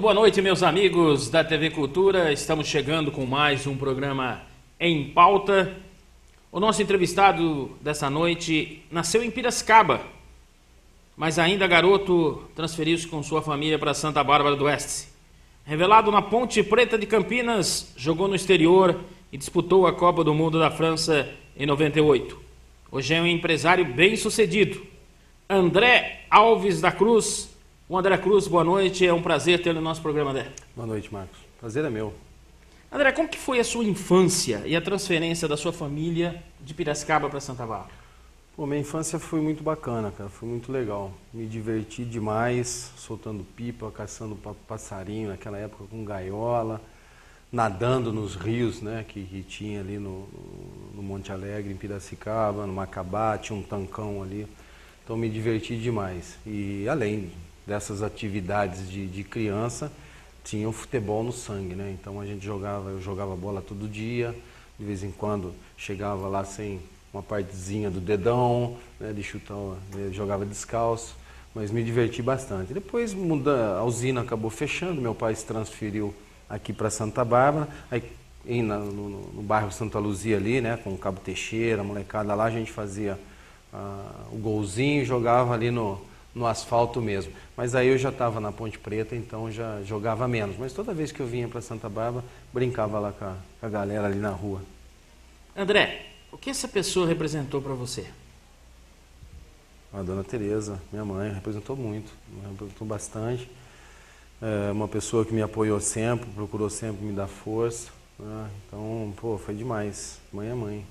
Muito boa noite, meus amigos da TV Cultura. Estamos chegando com mais um programa Em Pauta. O nosso entrevistado dessa noite nasceu em Piracicaba, mas ainda garoto transferiu-se com sua família para Santa Bárbara do Oeste. Revelado na Ponte Preta de Campinas, jogou no exterior e disputou a Copa do Mundo da França em 98. Hoje é um empresário bem-sucedido. André Alves da Cruz. O André Cruz, boa noite, é um prazer tê-lo no nosso programa, André. Boa noite, Marcos. Prazer é meu. André, como que foi a sua infância e a transferência da sua família de Piracicaba para Santa Bárbara? Pô, minha infância foi muito bacana, cara, foi muito legal. Me diverti demais, soltando pipa, caçando passarinho naquela época com gaiola, nadando nos rios, né, que tinha ali no Monte Alegre, em Piracicaba, no Macabá, tinha um tancão ali. Então me diverti demais. E além dessas atividades de criança, tinha o futebol no sangue, né? Então eu jogava bola todo dia, de vez em quando chegava lá sem uma partezinha do dedão, né, de chutar, jogava descalço, mas me diverti bastante. Depois a usina acabou fechando, meu pai se transferiu aqui para Santa Bárbara, aí no bairro Santa Luzia ali, né, com o Cabo Teixeira, a molecada lá, a gente fazia o golzinho e jogava ali no asfalto mesmo. Mas aí eu já estava na Ponte Preta, então já jogava menos. Mas toda vez que eu vinha para Santa Bárbara, brincava lá com a galera ali na rua. André, o que essa pessoa representou para você? A dona Tereza, minha mãe, representou muito, representou bastante. É uma pessoa que me apoiou sempre, procurou sempre me dar força, né? Então, pô, foi demais. Mãe é mãe.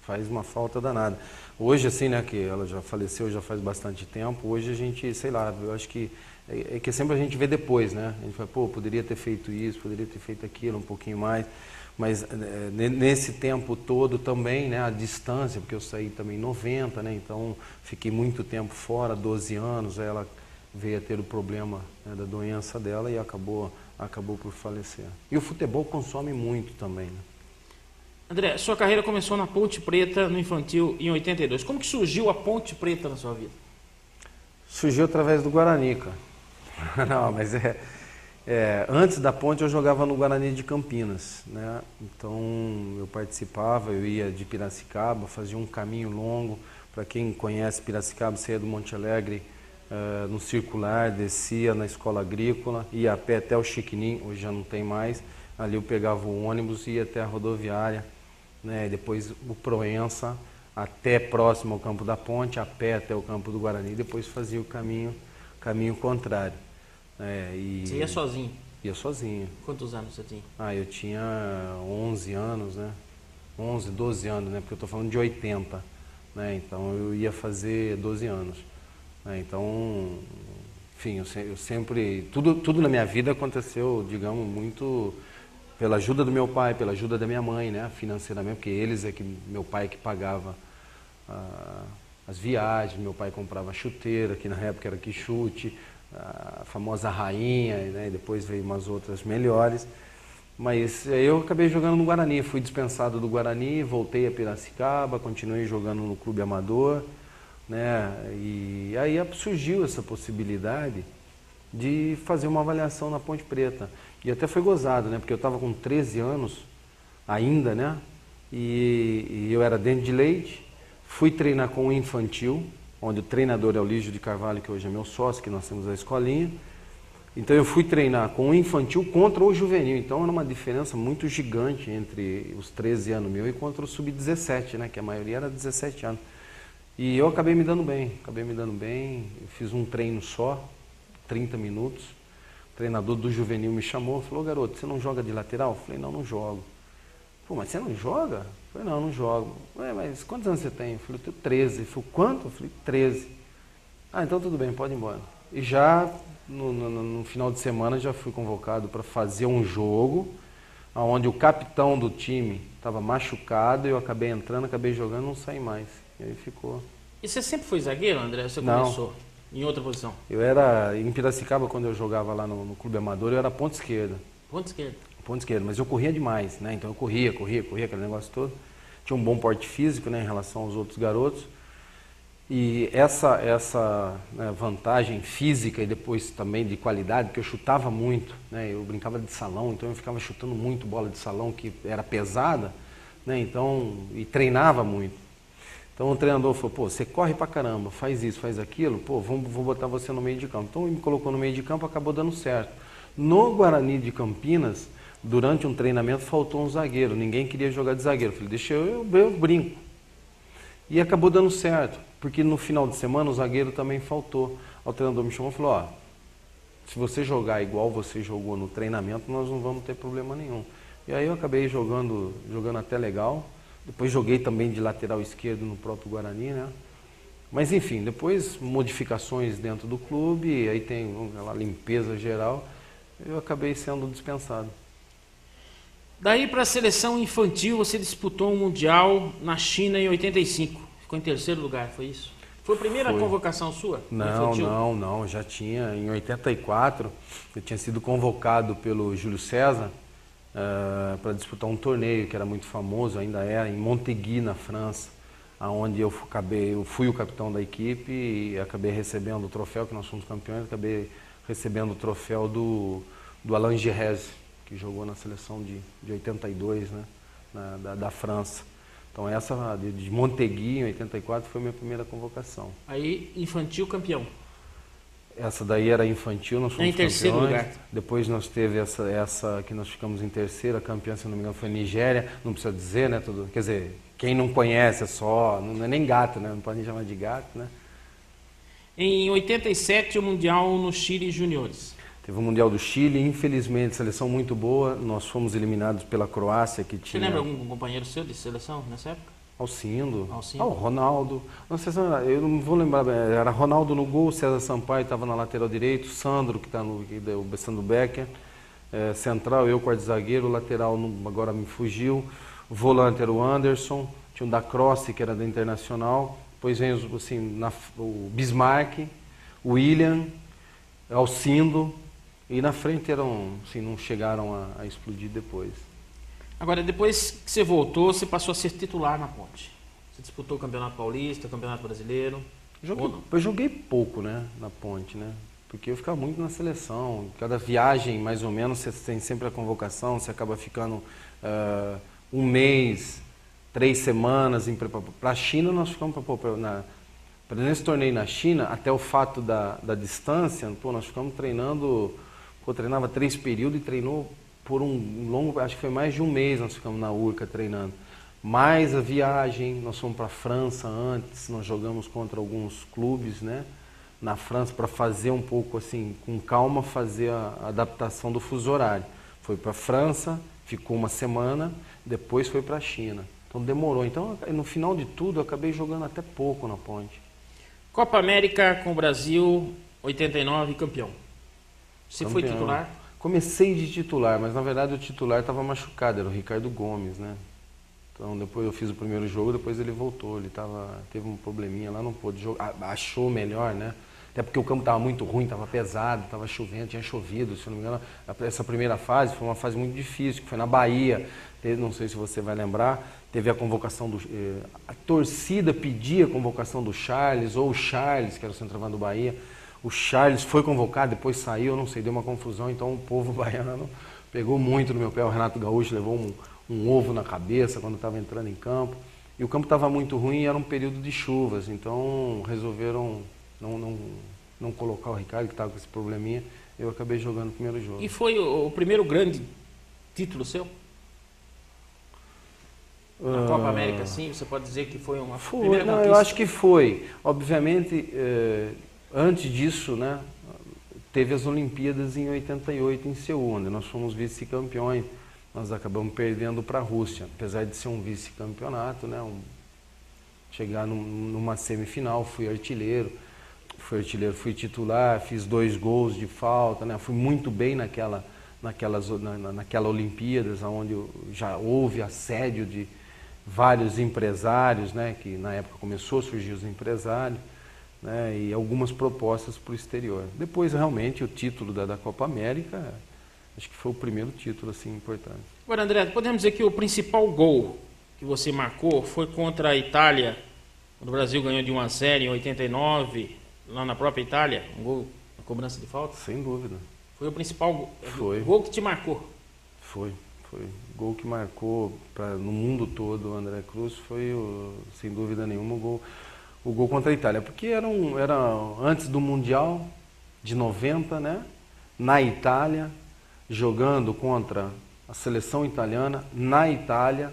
Faz uma falta danada. Hoje, assim, né, que ela já faleceu já faz bastante tempo, hoje a gente, sei lá, eu acho que é que sempre a gente vê depois, né? A gente fala, pô, poderia ter feito isso, poderia ter feito aquilo, um pouquinho mais, mas nesse tempo todo também, né, a distância, porque eu saí também em 90, né, então fiquei muito tempo fora, 12 anos, aí ela veio a ter o problema, né, da doença dela e acabou por falecer. E o futebol consome muito também, né? André, sua carreira começou na Ponte Preta, no infantil, em 82. Como que surgiu a Ponte Preta na sua vida? Surgiu através do Guarani, cara. Não, mas antes da Ponte eu jogava no Guarani de Campinas, né? Então eu participava, eu ia de Piracicaba, fazia um caminho longo. Para quem conhece Piracicaba, saía do Monte Alegre no circular, descia na escola agrícola, ia a pé até o Chiquinim, hoje já não tem mais. Ali eu pegava o ônibus e ia até a rodoviária, né? Depois o Proença, até próximo ao campo da Ponte, a pé até o campo do Guarani, depois fazia o caminho contrário. Você ia sozinho? Ia sozinho. Quantos anos você tinha? Eu tinha 11 anos, né? 11, 12 anos, né? Porque eu estou falando de 80, né? Então eu ia fazer 12 anos, né? Então, enfim, eu sempre... Tudo na minha vida aconteceu, digamos, muito... pela ajuda do meu pai, pela ajuda da minha mãe, né, financeiramente, porque meu pai que pagava as viagens, meu pai comprava chuteira, que na época era Quixute, a famosa Rainha, né, e depois veio umas outras melhores. Mas eu acabei jogando no Guarani, fui dispensado do Guarani, voltei a Piracicaba, continuei jogando no clube amador, né, e aí surgiu essa possibilidade de fazer uma avaliação na Ponte Preta. E até foi gozado, né? Porque eu estava com 13 anos ainda, né? E eu era dente de leite. Fui treinar com o infantil, onde o treinador é o Lígio de Carvalho, que hoje é meu sócio, que nós temos a escolinha. Então eu fui treinar com o infantil contra o juvenil. Então era uma diferença muito gigante entre os 13 anos meu e contra o sub-17, né? Que a maioria era 17 anos. E eu acabei me dando bem. Eu fiz um treino só, 30 minutos. O treinador do juvenil me chamou, falou, garoto, você não joga de lateral? Eu falei, não jogo. Pô, mas você não joga? Eu falei, não jogo. Ué, mas quantos anos você tem? Eu falei, eu tenho 13. Ele falou, quanto? Eu falei, 13. Então tudo bem, pode ir embora. E já no final de semana já fui convocado para fazer um jogo onde o capitão do time estava machucado, eu acabei entrando, acabei jogando, não saí mais. E aí ficou. E você sempre foi zagueiro, André? Você Não. Começou em outra posição? Eu era, em Piracicaba, quando eu jogava lá no clube amador, eu era ponta esquerda. Ponta esquerda? Ponta esquerda, mas eu corria demais, né? Então eu corria, aquele negócio todo. Tinha um bom porte físico, né, em relação aos outros garotos. E essa né, vantagem física e depois também de qualidade, que eu chutava muito, né, eu brincava de salão, então eu ficava chutando muito bola de salão, que era pesada, né, então, e treinava muito. Então o treinador falou, pô, você corre pra caramba, faz isso, faz aquilo, pô, vou botar você no meio de campo. Então ele me colocou no meio de campo, acabou dando certo. No Guarani de Campinas, durante um treinamento, faltou um zagueiro, ninguém queria jogar de zagueiro. Eu falei, deixa eu brinco. E acabou dando certo, porque no final de semana o zagueiro também faltou. O treinador me chamou e falou, ó, se você jogar igual você jogou no treinamento, nós não vamos ter problema nenhum. E aí eu acabei jogando até legal. Depois joguei também de lateral esquerdo no próprio Guarani, né? Mas enfim, depois modificações dentro do clube, aí tem aquela limpeza geral, eu acabei sendo dispensado. Daí para a seleção infantil, você disputou um Mundial na China em 85. Ficou em terceiro lugar, foi isso? Foi a primeira convocação sua? Não, já tinha. Em 84, eu tinha sido convocado pelo Júlio César para disputar um torneio que era muito famoso, ainda é, em Montéguy, na França, onde eu fui o capitão da equipe e acabei recebendo o troféu, que nós fomos campeões, acabei recebendo o troféu do Alain Giresse, que jogou na seleção de 82, né, da França. Então essa de Montéguy, em 84, foi a minha primeira convocação. Aí, infantil campeão. Essa daí era infantil, nós fomos em terceiro campeões. lugar. Depois nós teve essa que nós ficamos em terceira, a campeã, se não me engano, foi Nigéria. Não precisa dizer, né? Quer dizer, quem não conhece não é nem gato, né? Não pode nem chamar de gato, né? Em 87, o Mundial no Chile Juniores. Teve o Mundial do Chile, infelizmente, seleção muito boa. Nós fomos eliminados pela Croácia, que tinha... Você lembra algum companheiro seu de seleção nessa época? Alcindo. Alcindo. Ronaldo. Eu não vou lembrar, era Ronaldo no gol, César Sampaio estava na lateral direito, Sandro, que está o Sandro Becker, central, eu, quarto zagueiro, lateral, agora me fugiu, volante era o Anderson, tinha o da Croce, que era da Internacional, depois vem assim, o Bismarck, o William, Alcindo, e na frente eram, assim, não chegaram a explodir depois. Agora, depois que você voltou, você passou a ser titular na Ponte. Você disputou o Campeonato Paulista, o Campeonato Brasileiro. Eu joguei pouco, né, na Ponte, né? Porque eu ficava muito na seleção. Cada viagem, mais ou menos, você tem sempre a convocação, você acaba ficando um mês, 3 semanas. Para a China, nós ficamos nesse torneio na China, até o fato da distância, nós ficamos treinando, treinava 3 períodos e treinou por um longo, acho que foi mais de um mês nós ficamos na Urca treinando. Mais a viagem, nós fomos para a França antes, nós jogamos contra alguns clubes, né, na França, para fazer um pouco assim, com calma, fazer a adaptação do fuso horário. Foi para a França, ficou uma semana, depois foi para a China. Então demorou. Então, no final de tudo, eu acabei jogando até pouco na Ponte. Copa América com o Brasil, 89, campeão. Você foi titular? Comecei de titular, mas na verdade o titular estava machucado, era o Ricardo Gomes, né? Então depois eu fiz o primeiro jogo, depois ele voltou, teve um probleminha lá, não pôde jogar, achou melhor, né? Até porque o campo estava muito ruim, estava pesado, estava chovendo, tinha chovido, se não me engano. Essa primeira fase foi uma fase muito difícil, que foi na Bahia, não sei se você vai lembrar, teve a convocação a torcida pedia a convocação do Charles, ou o Charles, que era o centroavante do Bahia. O Charles foi convocado, depois saiu, não sei, deu uma confusão, então o povo baiano pegou muito no meu pé. O Renato Gaúcho levou um ovo na cabeça quando estava entrando em campo. E o campo estava muito ruim e era um período de chuvas, então resolveram não colocar o Ricardo, que estava com esse probleminha. Eu acabei jogando o primeiro jogo. E foi o primeiro grande título seu? Na Copa América, sim, você pode dizer que foi uma primeira conquista? Eu acho que foi. Obviamente, antes disso, né, teve as Olimpíadas em 88 em Seul, onde nós fomos vice-campeões. Nós acabamos perdendo para a Rússia, apesar de ser um vice-campeonato, né, chegar numa semifinal, fui artilheiro, fui titular, fiz 2 gols de falta, né, fui muito bem naquela Olimpíadas, onde já houve assédio de vários empresários, né, que na época começou a surgir os empresários, né, e algumas propostas para o exterior. Depois, realmente, o título da Copa América, acho que foi o primeiro título assim, importante. Agora, André, podemos dizer que o principal gol que você marcou foi contra a Itália quando o Brasil ganhou de 1-0 em 89, lá na própria Itália, um gol na cobrança de falta? Sem dúvida. Foi o principal Foi. gol que te marcou? Foi. O gol que marcou no mundo todo o André Cruz foi, sem dúvida nenhuma, o gol contra a Itália. Porque era antes do Mundial de 90, né? Na Itália, jogando contra a seleção italiana, na Itália.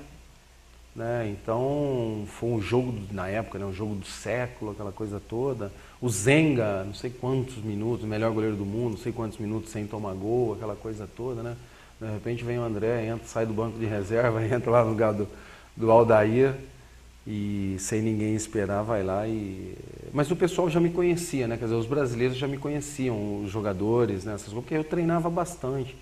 Né? Então, foi um jogo, na época, né? Um jogo do século, aquela coisa toda. O Zenga, não sei quantos minutos, o melhor goleiro do mundo, não sei quantos minutos sem tomar gol, aquela coisa toda, né? De repente vem o André, sai do banco de reserva, entra lá no lugar do Aldair e sem ninguém esperar vai lá Mas o pessoal já me conhecia, né? Quer dizer, os brasileiros já me conheciam, os jogadores, né? Essas coisas, porque eu treinava bastante.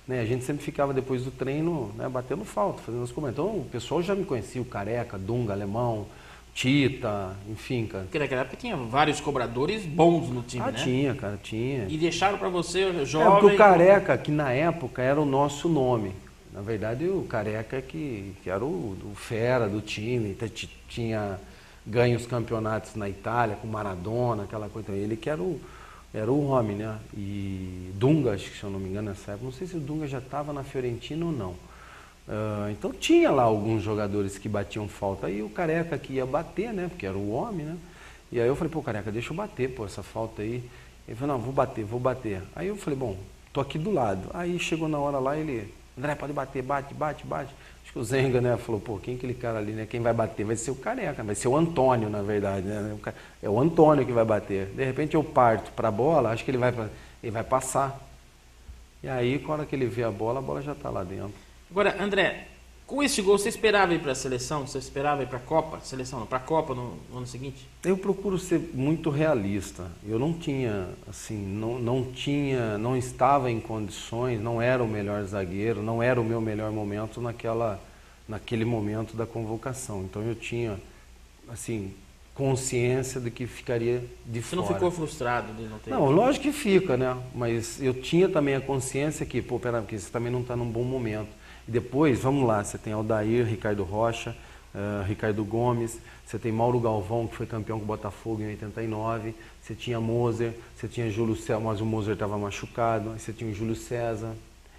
Né? A gente sempre ficava depois do treino, né? Batendo falta, fazendo as comentários. Então o pessoal já me conhecia, o Careca, Dunga, Alemão, Tita, enfim, cara. Porque naquela época tinha vários cobradores bons no time, né? Tinha, cara, tinha. E deixaram para você, jovem... Porque o Careca, que na época era o nosso nome. Na verdade, o Careca que era o fera do time, tinha ganho os campeonatos na Itália, com Maradona, aquela coisa. Ele que era o homem, né? E Dunga, acho que se eu não me engano, nessa época, não sei se o Dunga já estava na Fiorentina ou não. Então tinha lá alguns jogadores que batiam falta, aí o Careca que ia bater, né, porque era o homem, né, e aí eu falei, pô, Careca, deixa eu bater, pô, essa falta aí. Ele falou, não, vou bater. Aí eu falei, bom, tô aqui do lado. Aí chegou na hora lá, ele, André, pode bater, bate. Acho que o Zenga, né, falou, pô, quem é aquele cara ali, né, quem vai bater? Vai ser o Careca, vai ser o Antônio, na verdade, né, é o Antônio que vai bater. De repente eu parto pra bola, acho que ele vai passar. E aí, quando hora que ele vê a bola já tá lá dentro. Agora, André, com esse gol, você esperava ir para a seleção? Você esperava ir para a Copa? Seleção não, para a Copa no ano seguinte? Eu procuro ser muito realista. Eu não tinha, assim, não estava em condições, não era o melhor zagueiro, não era o meu melhor momento naquele momento da convocação. Então eu tinha, assim, consciência de que ficaria de fora. Você não ficou frustrado de não ter... Não, lógico que fica, né? Mas eu tinha também a consciência que, pô, pera, porque você também não está num bom momento. E depois, vamos lá, você tem Aldair, Ricardo Rocha, Ricardo Gomes, você tem Mauro Galvão, que foi campeão com o Botafogo em 89, você tinha Moser, você tinha Júlio César, mas o Moser estava machucado, aí você tinha o Júlio César,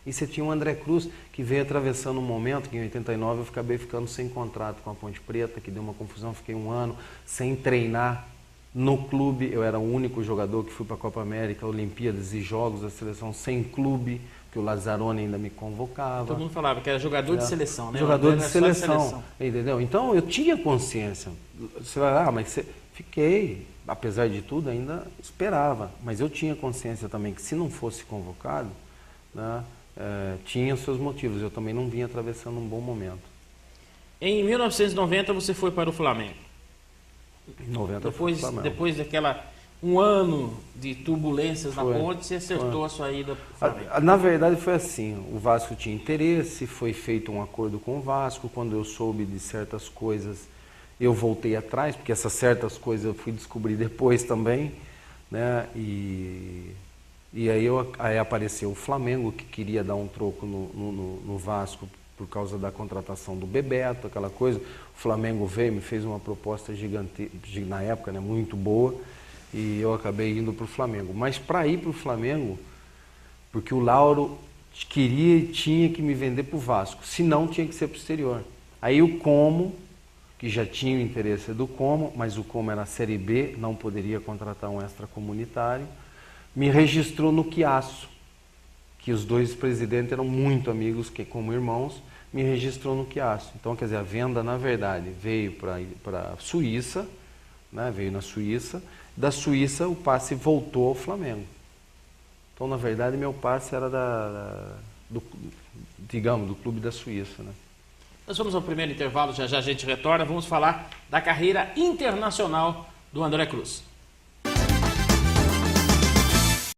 e você tinha o André Cruz, que veio atravessando um momento que em 89 eu acabei ficando sem contrato com a Ponte Preta, que deu uma confusão, fiquei um ano sem treinar no clube, eu era o único jogador que fui para a Copa América, Olimpíadas e Jogos da seleção sem clube, que o Lazzaroni ainda me convocava. Todo mundo falava que era jogador de seleção, né? Jogador de seleção, entendeu? Então eu tinha consciência. Você vai, mas fiquei, apesar de tudo, ainda esperava. Mas eu tinha consciência também que se não fosse convocado, né, tinha seus motivos. Eu também não vinha atravessando um bom momento. Em 1990 você foi para o Flamengo. 90 depois daquela... um ano de turbulências na Ponte, você acertou a sua ida para o Flamengo. Na verdade foi assim, o Vasco tinha interesse, foi feito um acordo com o Vasco, quando eu soube de certas coisas, eu voltei atrás, porque essas certas coisas eu fui descobrir depois também, né, e aí apareceu o Flamengo, que queria dar um troco no Vasco, por causa da contratação do Bebeto, aquela coisa. O Flamengo veio, me fez uma proposta gigante, na época, né, muito boa, e eu acabei indo para o Flamengo. Mas para ir para o Flamengo, porque o Lauro queria e tinha que me vender para o Vasco, senão tinha que ser para o exterior. Aí o Como, que já tinha o interesse do Como, mas o Como era a Série B, não poderia contratar um extracomunitário, me registrou no Chiasso, que os dois presidentes eram muito amigos, que como irmãos, me registrou no Chiasso. Então, quer dizer, a venda, na verdade, veio para a Suíça, né, veio na Suíça. Da Suíça, o passe voltou ao Flamengo. Então, na verdade, meu passe era do clube da Suíça, né? Nós vamos ao primeiro intervalo, já a gente retorna. Vamos falar da carreira internacional do André Cruz.